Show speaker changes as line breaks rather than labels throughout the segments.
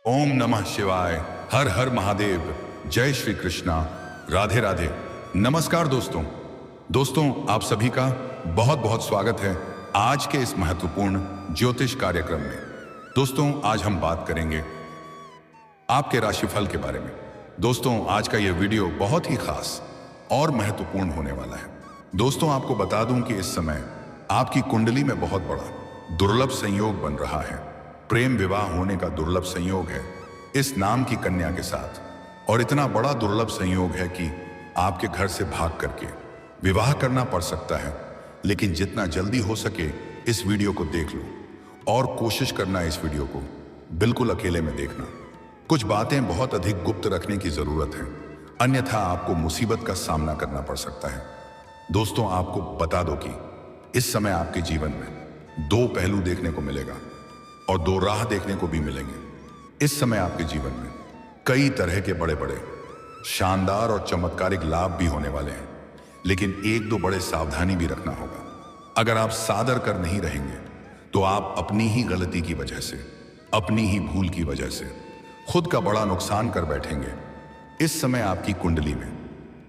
ओम नमः शिवाय। हर हर महादेव। जय श्री कृष्णा। राधे राधे। नमस्कार दोस्तों आप सभी का बहुत बहुत स्वागत है आज के इस महत्वपूर्ण ज्योतिष कार्यक्रम में। दोस्तों आज हम बात करेंगे आपके राशिफल के बारे में। दोस्तों आज का यह वीडियो बहुत ही खास और महत्वपूर्ण होने वाला है। दोस्तों आपको बता दूं कि इस समय आपकी कुंडली में बहुत बड़ा दुर्लभ संयोग बन रहा है। प्रेम विवाह होने का दुर्लभ संयोग है इस नाम की कन्या के साथ, और इतना बड़ा दुर्लभ संयोग है कि आपके घर से भाग करके विवाह करना पड़ सकता है। लेकिन जितना जल्दी हो सके इस वीडियो को देख लो और कोशिश करना इस वीडियो को बिल्कुल अकेले में देखना। कुछ बातें बहुत अधिक गुप्त रखने की जरूरत है, अन्यथा आपको मुसीबत का सामना करना पड़ सकता है। दोस्तों आपको बता दो कि इस समय आपके जीवन में दो पहलू देखने को मिलेगा और दो राह देखने को भी मिलेंगे। इस समय आपके जीवन में कई तरह के बड़े बड़े शानदार और चमत्कारिक लाभ भी होने वाले हैं, लेकिन एक दो बड़े सावधानी भी रखना होगा। अगर आप सादर कर नहीं रहेंगे तो आप अपनी ही गलती की वजह से, अपनी ही भूल की वजह से खुद का बड़ा नुकसान कर बैठेंगे। इस समय आपकी कुंडली में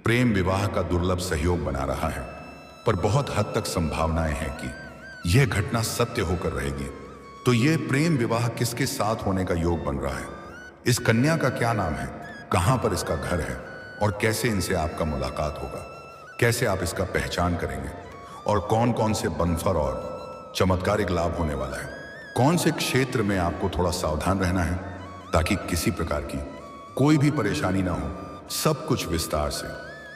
प्रेम विवाह का दुर्लभ सहयोग बना रहा है, पर बहुत हद तक संभावनाएं हैं कि यह घटना सत्य होकर रहेगी। तो यह प्रेम विवाह किसके साथ होने का योग बन रहा है, इस कन्या का क्या नाम है, कहां पर इसका घर है और कैसे इनसे आपका मुलाकात होगा, कैसे आप इसका पहचान करेंगे और कौन कौन से बम्फर और चमत्कारिक लाभ होने वाला है, कौन से क्षेत्र में आपको थोड़ा सावधान रहना है ताकि किसी प्रकार की कोई भी परेशानी ना हो। सब कुछ विस्तार से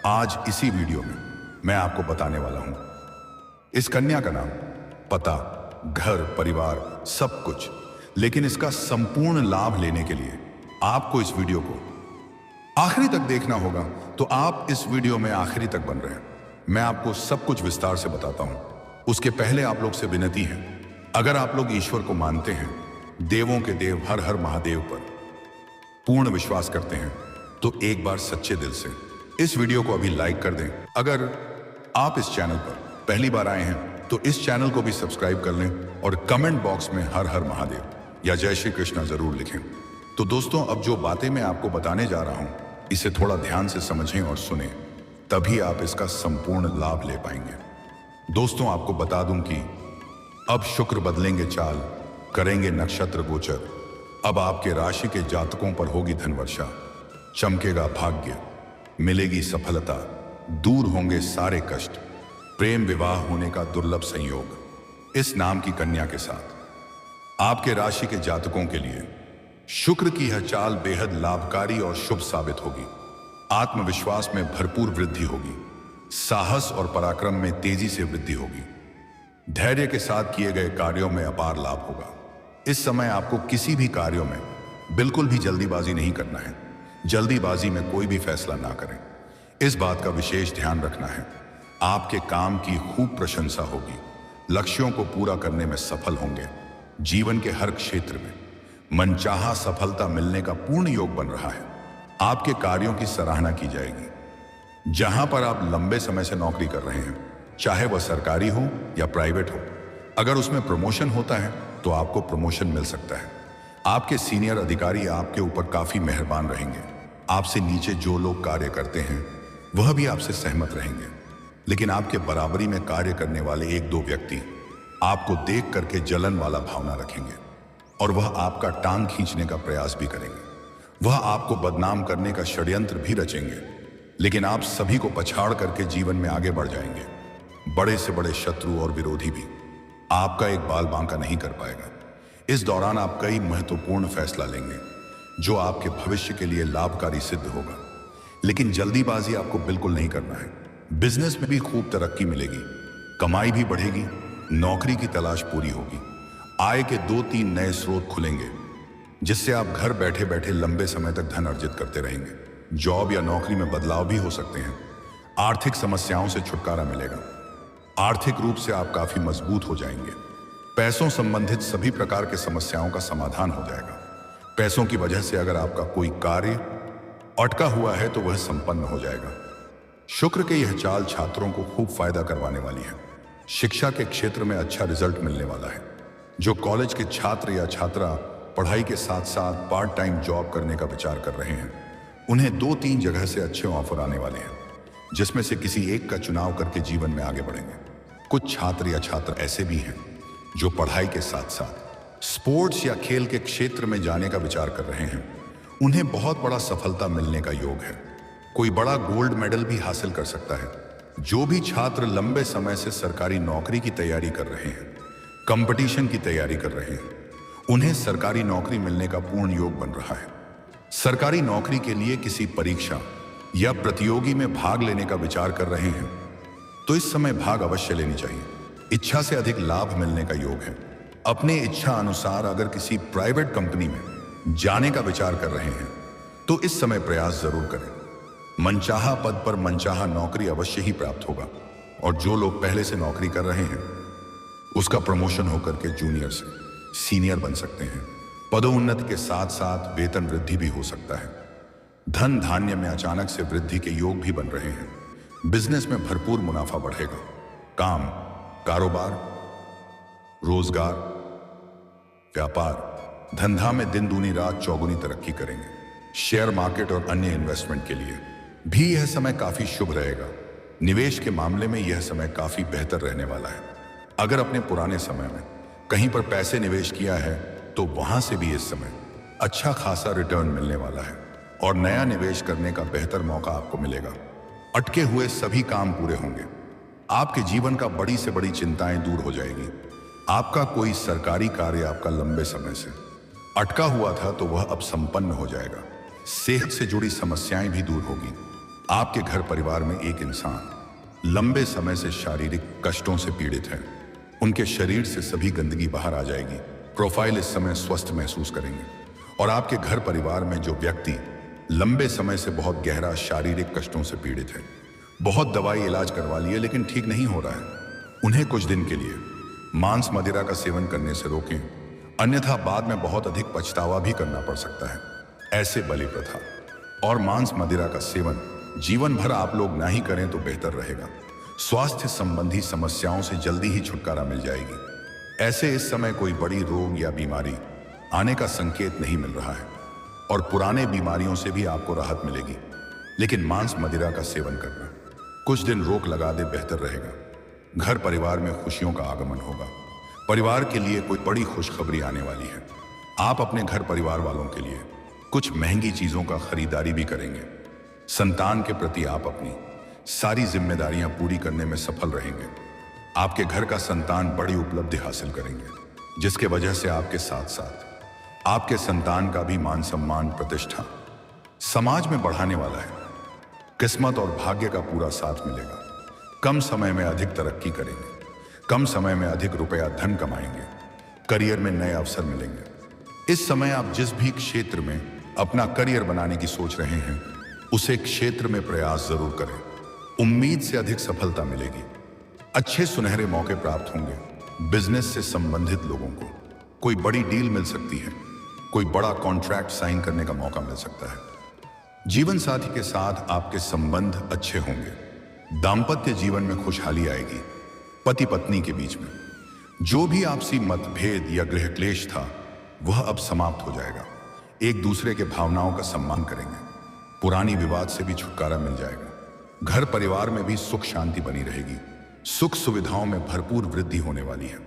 आज इसी वीडियो में मैं आपको बताने वाला हूं। इस कन्या का नाम, पता, घर, परिवार, सब कुछ, लेकिन इसका संपूर्ण लाभ लेने के लिए आपको इस वीडियो को आखिरी तक देखना होगा। तो आप इस वीडियो में आखिरी तक बन रहे हैं, मैं आपको सब कुछ विस्तार से बताता हूं। उसके पहले आप लोग से विनती है, अगर आप लोग ईश्वर को मानते हैं, देवों के देव हर हर महादेव पर पूर्ण विश्वास करते हैं, तो एक बार सच्चे दिल से इस वीडियो को अभी लाइक कर दें। अगर आप इस चैनल पर पहली बार आए हैं तो इस चैनल को भी सब्सक्राइब कर लें और कमेंट बॉक्स में हर हर महादेव या जय श्री कृष्णा जरूर लिखें। तो दोस्तों अब जो बातें मैं आपको बताने जा रहा हूं इसे थोड़ा ध्यान से समझें और सुनें, तभी आप इसका संपूर्ण लाभ ले पाएंगे। दोस्तों आपको बता दूं कि अब शुक्र बदलेंगे चाल, करेंगे नक्षत्र गोचर। अब आपके राशि के जातकों पर होगी धनवर्षा, चमकेगा भाग्य, मिलेगी सफलता, दूर होंगे सारे कष्ट। प्रेम विवाह होने का दुर्लभ संयोग इस नाम की कन्या के साथ आपके राशि के जातकों के लिए शुक्र की यह चाल बेहद लाभकारी और शुभ साबित होगी। आत्मविश्वास में भरपूर वृद्धि होगी, साहस और पराक्रम में तेजी से वृद्धि होगी, धैर्य के साथ किए गए कार्यों में अपार लाभ होगा। इस समय आपको किसी भी कार्यों में बिल्कुल भी जल्दीबाजी नहीं करना है। जल्दीबाजी में कोई भी फैसला ना करें, इस बात का विशेष ध्यान रखना है। आपके काम की खूब प्रशंसा होगी, लक्ष्यों को पूरा करने में सफल होंगे। जीवन के हर क्षेत्र में मनचाहा सफलता मिलने का पूर्ण योग बन रहा है। आपके कार्यों की सराहना की जाएगी। जहां पर आप लंबे समय से नौकरी कर रहे हैं, चाहे वह सरकारी हो या प्राइवेट हो, अगर उसमें प्रमोशन होता है तो आपको प्रमोशन मिल सकता है। आपके सीनियर अधिकारी आपके ऊपर काफी मेहरबान रहेंगे। आपसे नीचे जो लोग कार्य करते हैं वह भी आपसे सहमत रहेंगे, लेकिन आपके बराबरी में कार्य करने वाले एक दो व्यक्ति आपको देख करके जलन वाला भावना रखेंगे और वह आपका टांग खींचने का प्रयास भी करेंगे। वह आपको बदनाम करने का षड्यंत्र भी रचेंगे, लेकिन आप सभी को पछाड़ करके जीवन में आगे बढ़ जाएंगे। बड़े से बड़े शत्रु और विरोधी भी आपका एक बाल बांका नहीं कर पाएगा। इस दौरान आप कई महत्वपूर्ण फैसला लेंगे जो आपके भविष्य के लिए लाभकारी सिद्ध होगा, लेकिन जल्दीबाजी आपको बिल्कुल नहीं करना है। बिजनेस में भी खूब तरक्की मिलेगी, कमाई भी बढ़ेगी, नौकरी की तलाश पूरी होगी, आय के 2-3 नए स्रोत खुलेंगे जिससे आप घर बैठे बैठे लंबे समय तक धन अर्जित करते रहेंगे। जॉब या नौकरी में बदलाव भी हो सकते हैं। आर्थिक समस्याओं से छुटकारा मिलेगा, आर्थिक रूप से आप काफी मजबूत हो जाएंगे। पैसों संबंधित सभी प्रकार के समस्याओं का समाधान हो जाएगा। पैसों की वजह से अगर आपका कोई कार्य अटका हुआ है तो वह संपन्न हो जाएगा। शुक्र के यह चाल छात्रों को खूब फायदा करवाने वाली है। शिक्षा के क्षेत्र में अच्छा रिजल्ट मिलने वाला है। जो कॉलेज के छात्र या छात्रा पढ़ाई के साथ साथ पार्ट टाइम जॉब करने का विचार कर रहे हैं, उन्हें 2-3 जगह से अच्छे ऑफर आने वाले हैं, जिसमें से किसी एक का चुनाव करके जीवन में आगे बढ़ेंगे। कुछ छात्र या छात्र ऐसे भी हैं जो पढ़ाई के साथ साथ स्पोर्ट्स या खेल के क्षेत्र में जाने का विचार कर रहे हैं, उन्हें बहुत बड़ा सफलता मिलने का योग है। कोई बड़ा गोल्ड मेडल भी हासिल कर सकता है। जो भी छात्र लंबे समय से सरकारी नौकरी की तैयारी कर रहे हैं, कंपटीशन की तैयारी कर रहे हैं, उन्हें सरकारी नौकरी मिलने का पूर्ण योग बन रहा है। सरकारी नौकरी के लिए किसी परीक्षा या प्रतियोगी में भाग लेने का विचार कर रहे हैं तो इस समय भाग अवश्य लेनी चाहिए। इच्छा से अधिक लाभ मिलने का योग है। अपने इच्छा अनुसार अगर किसी प्राइवेट कंपनी में जाने का विचार कर रहे हैं तो इस समय प्रयास जरूर करें। मनचाहा पद पर मनचाहा नौकरी अवश्य ही प्राप्त होगा और जो लोग पहले से नौकरी कर रहे हैं उसका प्रमोशन होकर के जूनियर से सीनियर बन सकते हैं। पदोन्नति के साथ साथ वेतन वृद्धि भी हो सकता है। धन धान्य में अचानक से वृद्धि के योग भी बन रहे हैं। बिजनेस में भरपूर मुनाफा बढ़ेगा। काम, कारोबार, रोजगार, व्यापार, धंधा में दिन दूनी रात चौगुनी तरक्की करेंगे। शेयर मार्केट और अन्य इन्वेस्टमेंट के लिए भी यह समय काफी शुभ रहेगा। निवेश के मामले में यह समय काफी बेहतर रहने वाला है। अगर अपने पुराने समय में कहीं पर पैसे निवेश किया है तो वहां से भी इस समय अच्छा खासा रिटर्न मिलने वाला है और नया निवेश करने का बेहतर मौका आपको मिलेगा। अटके हुए सभी काम पूरे होंगे। आपके जीवन का बड़ी से बड़ी चिंताएं दूर हो जाएगी। आपका कोई सरकारी कार्य आपका लंबे समय से अटका हुआ था तो वह अब संपन्न हो जाएगा। सेहत से जुड़ी समस्याएं भी दूर होगी। आपके घर परिवार में एक इंसान लंबे समय से शारीरिक कष्टों से पीड़ित है। उनके शरीर से सभी गंदगी बाहर आ जाएगी। प्रोफाइल इस समय स्वस्थ महसूस करेंगे और आपके घर परिवार में जो व्यक्ति लंबे समय से बहुत गहरा शारीरिक कष्टों से पीड़ित है, बहुत दवाई इलाज करवा लिए लेकिन ठीक नहीं हो रहा है, उन्हें कुछ दिन के लिए मांस मदिरा का सेवन करने से रोकें, अन्यथा बाद में बहुत अधिक पछतावा भी करना पड़ सकता है। ऐसे बलि प्रथा और मांस मदिरा का सेवन जीवन भर आप लोग ना ही करें तो बेहतर रहेगा। स्वास्थ्य संबंधी समस्याओं से जल्दी ही छुटकारा मिल जाएगी। ऐसे इस समय कोई बड़ी रोग या बीमारी आने का संकेत नहीं मिल रहा है और पुराने बीमारियों से भी आपको राहत मिलेगी, लेकिन मांस मदिरा का सेवन करना कुछ दिन रोक लगा दे बेहतर रहेगा। घर परिवार में खुशियों का आगमन होगा। परिवार के लिए कोई बड़ी खुशखबरी आने वाली है। आप अपने घर परिवार वालों के लिए कुछ महंगी चीजों का खरीदारी भी करेंगे। संतान के प्रति आप अपनी सारी जिम्मेदारियां पूरी करने में सफल रहेंगे। आपके घर का संतान बड़ी उपलब्धि हासिल करेंगे, जिसके वजह से आपके साथ साथ आपके संतान का भी मान सम्मान प्रतिष्ठा समाज में बढ़ाने वाला है। किस्मत और भाग्य का पूरा साथ मिलेगा। कम समय में अधिक तरक्की करेंगे। कम समय में अधिक रुपया धन कमाएंगे। करियर में नए अवसर मिलेंगे। इस समय आप जिस भी क्षेत्र में अपना करियर बनाने की सोच रहे हैं उसे क्षेत्र में प्रयास जरूर करें। उम्मीद से अधिक सफलता मिलेगी। अच्छे सुनहरे मौके प्राप्त होंगे। बिजनेस से संबंधित लोगों को कोई बड़ी डील मिल सकती है। कोई बड़ा कॉन्ट्रैक्ट साइन करने का मौका मिल सकता है। जीवन साथी के साथ आपके संबंध अच्छे होंगे। दाम्पत्य जीवन में खुशहाली आएगी। पति पत्नी के बीच में जो भी आपसी मतभेद या गृह क्लेश था वह अब समाप्त हो जाएगा। एक दूसरे के भावनाओं का सम्मान करेंगे। पुरानी विवाद से भी छुटकारा मिल जाएगा। घर परिवार में भी सुख शांति बनी रहेगी। सुख सुविधाओं में भरपूर वृद्धि होने वाली है।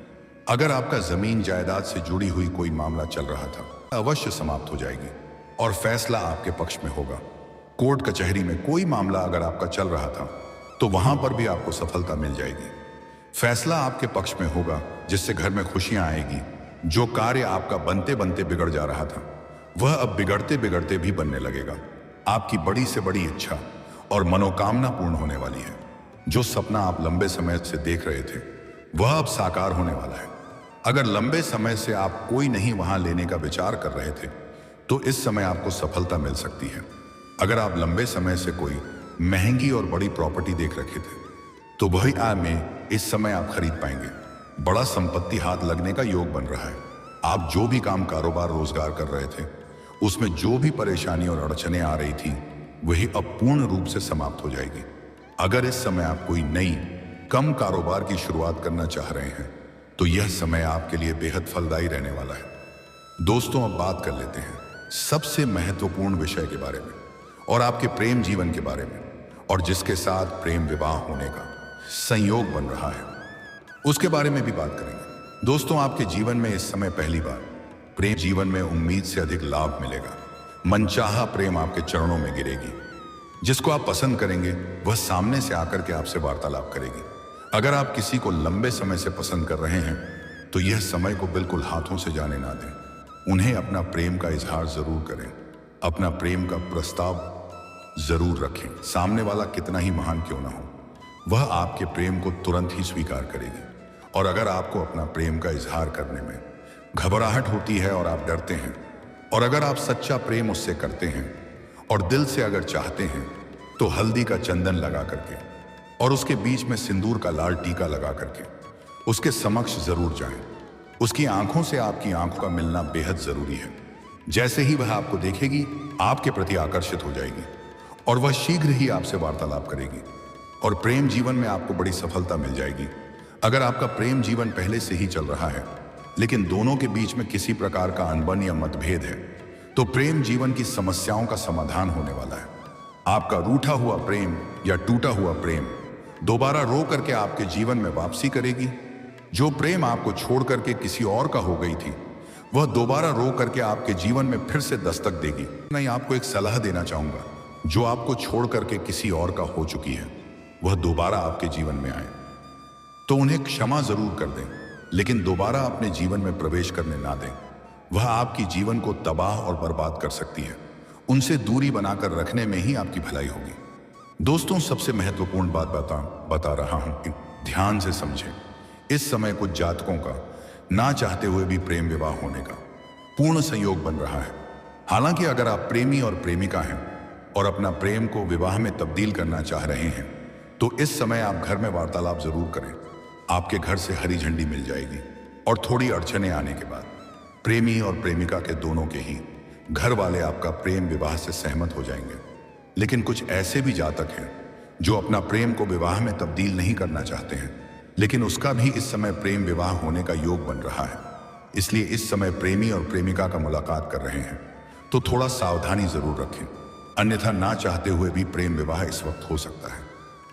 अगर आपका जमीन जायदाद से जुड़ी हुई कोई मामला चल रहा था अवश्य समाप्त हो जाएगी और फैसला आपके पक्ष में होगा। कोर्ट कचहरी में कोई मामला अगर आपका चल रहा था तो वहां पर भी आपको सफलता मिल जाएगी। फैसला आपके पक्ष में होगा जिससे घर में खुशियां आएगी। जो कार्य आपका बनते बनते बिगड़ जा रहा था वह अब बिगड़ते बिगड़ते भी बनने लगेगा। आपकी बड़ी से बड़ी इच्छा और मनोकामना पूर्ण होने वाली है। जो सपना आप लंबे समय से देख रहे थे वह अब साकार होने वाला है। अगर लंबे समय से आप कोई नहीं वहां लेने का विचार कर रहे थे तो इस समय आपको सफलता मिल सकती है। अगर आप लंबे समय से कोई महंगी और बड़ी प्रॉपर्टी देख रखे थे तो वही आय में इस समय आप खरीद पाएंगे। बड़ा संपत्ति हाथ लगने का योग बन रहा है। आप जो भी काम कारोबार रोजगार कर रहे थे उसमें जो भी परेशानी और अड़चने आ रही थी वही अब पूर्ण रूप से समाप्त हो जाएगी। अगर इस समय आप कोई नई कम कारोबार की शुरुआत करना चाह रहे हैं तो यह समय आपके लिए बेहद फलदायी रहने वाला है। दोस्तों अब बात कर लेते हैं सबसे महत्वपूर्ण विषय के बारे में और आपके प्रेम जीवन के बारे में, और जिसके साथ प्रेम विवाह होने का संयोग बन रहा है उसके बारे में भी बात करेंगे। दोस्तों, आपके जीवन में इस समय पहली बार प्रेम जीवन में उम्मीद से अधिक लाभ मिलेगा। मनचाहा प्रेम आपके चरणों में गिरेगी। जिसको आप पसंद करेंगे वह सामने से आकर के आपसे वार्तालाप करेगी। अगर आप किसी को लंबे समय से पसंद कर रहे हैं तो यह समय को बिल्कुल हाथों से जाने ना दें। उन्हें अपना प्रेम का इजहार जरूर करें, अपना प्रेम का प्रस्ताव जरूर रखें। सामने वाला कितना ही महान क्यों ना हो, वह आपके प्रेम को तुरंत ही स्वीकार करेगी। और अगर आपको अपना प्रेम का इजहार करने में घबराहट होती है और आप डरते हैं, और अगर आप सच्चा प्रेम उससे करते हैं और दिल से अगर चाहते हैं, तो हल्दी का चंदन लगा करके और उसके बीच में सिंदूर का लाल टीका लगा करके उसके समक्ष जरूर जाएं। उसकी आंखों से आपकी आंखों का मिलना बेहद जरूरी है। जैसे ही वह आपको देखेगी, आपके प्रति आकर्षित हो जाएगी और वह शीघ्र ही आपसे वार्तालाप करेगी और प्रेम जीवन में आपको बड़ी सफलता मिल जाएगी। अगर आपका प्रेम जीवन पहले से ही चल रहा है लेकिन दोनों के बीच में किसी प्रकार का अनबन या मतभेद है, तो प्रेम जीवन की समस्याओं का समाधान होने वाला है। आपका रूठा हुआ प्रेम या टूटा हुआ प्रेम दोबारा रो करके आपके जीवन में वापसी करेगी। जो प्रेम आपको छोड़ करके किसी और का हो गई थी, वह दोबारा रो करके आपके जीवन में फिर से दस्तक देगी। मैं आपको एक सलाह देना चाहूंगा, जो आपको छोड़ करके किसी और का हो चुकी है वह दोबारा आपके जीवन में आए तो उन्हें क्षमा जरूर कर दें, लेकिन दोबारा अपने जीवन में प्रवेश करने ना दें। वह आपकी जीवन को तबाह और बर्बाद कर सकती है। उनसे दूरी बनाकर रखने में ही आपकी भलाई होगी। दोस्तों, सबसे महत्वपूर्ण बात बता रहा हूं, ध्यान से समझें। इस समय कुछ जातकों का ना चाहते हुए भी प्रेम विवाह होने का पूर्ण संयोग बन रहा है। हालांकि अगर आप प्रेमी और प्रेमिका हैं और अपना प्रेम को विवाह में तब्दील करना चाह रहे हैं, तो इस समय आप घर में वार्तालाप जरूर करें। आपके घर से हरी झंडी मिल जाएगी और थोड़ी अड़चने आने के बाद प्रेमी और प्रेमिका के दोनों के ही घर वाले आपका प्रेम विवाह से सहमत हो जाएंगे। लेकिन कुछ ऐसे भी जातक हैं जो अपना प्रेम को विवाह में तब्दील नहीं करना चाहते हैं, लेकिन उसका भी इस समय प्रेम विवाह होने का योग बन रहा है। इसलिए इस समय प्रेमी और प्रेमिका का मुलाकात कर रहे हैं तो थोड़ा सावधानी जरूर रखें, अन्यथा ना चाहते हुए भी प्रेम विवाह इस वक्त हो सकता है।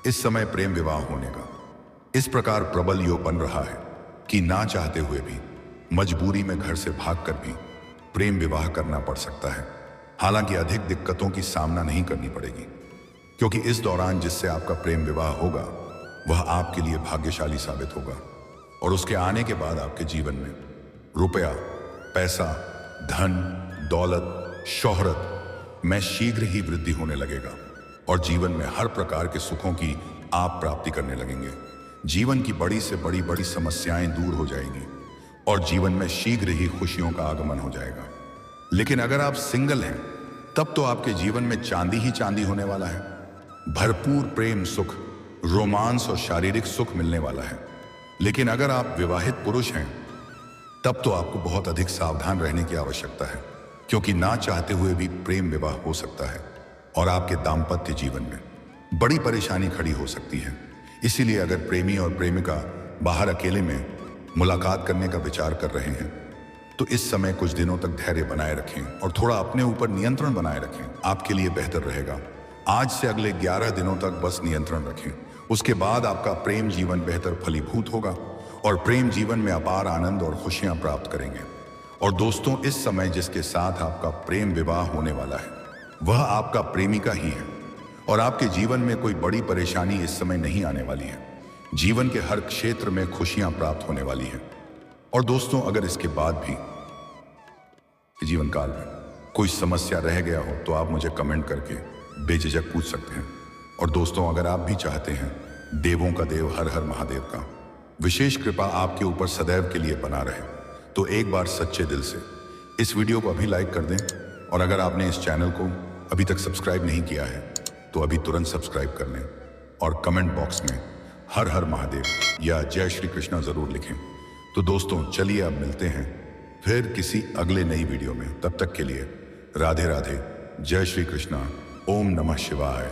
इस समय प्रेम विवाह होने का इस प्रकार प्रबल योग बन रहा है कि ना चाहते हुए भी मजबूरी में घर से भागकर भी प्रेम विवाह करना पड़ सकता है। हालांकि अधिक दिक्कतों की सामना नहीं करनी पड़ेगी, क्योंकि इस दौरान जिससे आपका प्रेम विवाह होगा वह आपके लिए भाग्यशाली साबित होगा और उसके आने के बाद आपके जीवन में रुपया, पैसा, धन, दौलत, शोहरत में शीघ्र ही वृद्धि होने लगेगा और जीवन में हर प्रकार के सुखों की आप प्राप्ति करने लगेंगे। जीवन की बड़ी से बड़ी समस्याएं दूर हो जाएंगी और जीवन में शीघ्र ही खुशियों का आगमन हो जाएगा। लेकिन अगर आप सिंगल हैं, तब तो आपके जीवन में चांदी ही चांदी होने वाला है। भरपूर प्रेम सुख, रोमांस और शारीरिक सुख मिलने वाला है। लेकिन अगर आप विवाहित पुरुष हैं, तब तो आपको बहुत अधिक सावधान रहने की आवश्यकता है, क्योंकि ना चाहते हुए भी प्रेम विवाह हो सकता है और आपके दाम्पत्य जीवन में बड़ी परेशानी खड़ी हो सकती है। इसीलिए अगर प्रेमी और प्रेमिका बाहर अकेले में मुलाकात करने का विचार कर रहे हैं, तो इस समय कुछ दिनों तक धैर्य बनाए रखें और थोड़ा अपने ऊपर नियंत्रण बनाए रखें। आपके लिए बेहतर रहेगा। आज से अगले 11 दिनों तक बस नियंत्रण रखें। उसके बाद आपका प्रेम जीवन बेहतर फलीभूत होगा और प्रेम जीवन में अपार आनंद और खुशियां प्राप्त करेंगे। और दोस्तों, इस समय जिसके साथ आपका प्रेम विवाह होने वाला है वह आपका प्रेमिका ही है और आपके जीवन में कोई बड़ी परेशानी इस समय नहीं आने वाली है। जीवन के हर क्षेत्र में खुशियां प्राप्त होने वाली हैं। और दोस्तों, अगर इसके बाद भी जीवन काल में कोई समस्या रह गया हो तो आप मुझे कमेंट करके बेझिझक पूछ सकते हैं। और दोस्तों, अगर आप भी चाहते हैं देवों का देव हर हर महादेव का विशेष कृपा आपके ऊपर सदैव के लिए बना रहे, तो एक बार सच्चे दिल से इस वीडियो को अभी लाइक कर दें। और अगर आपने इस चैनल को अभी तक सब्सक्राइब नहीं किया है तो अभी तुरंत सब्सक्राइब कर लें और कमेंट बॉक्स में हर हर महादेव या जय श्री कृष्णा जरूर लिखें। तो दोस्तों, चलिए अब मिलते हैं फिर किसी अगले नई वीडियो में। तब तक के लिए राधे राधे, जय श्री कृष्णा, ओम नमः शिवाय।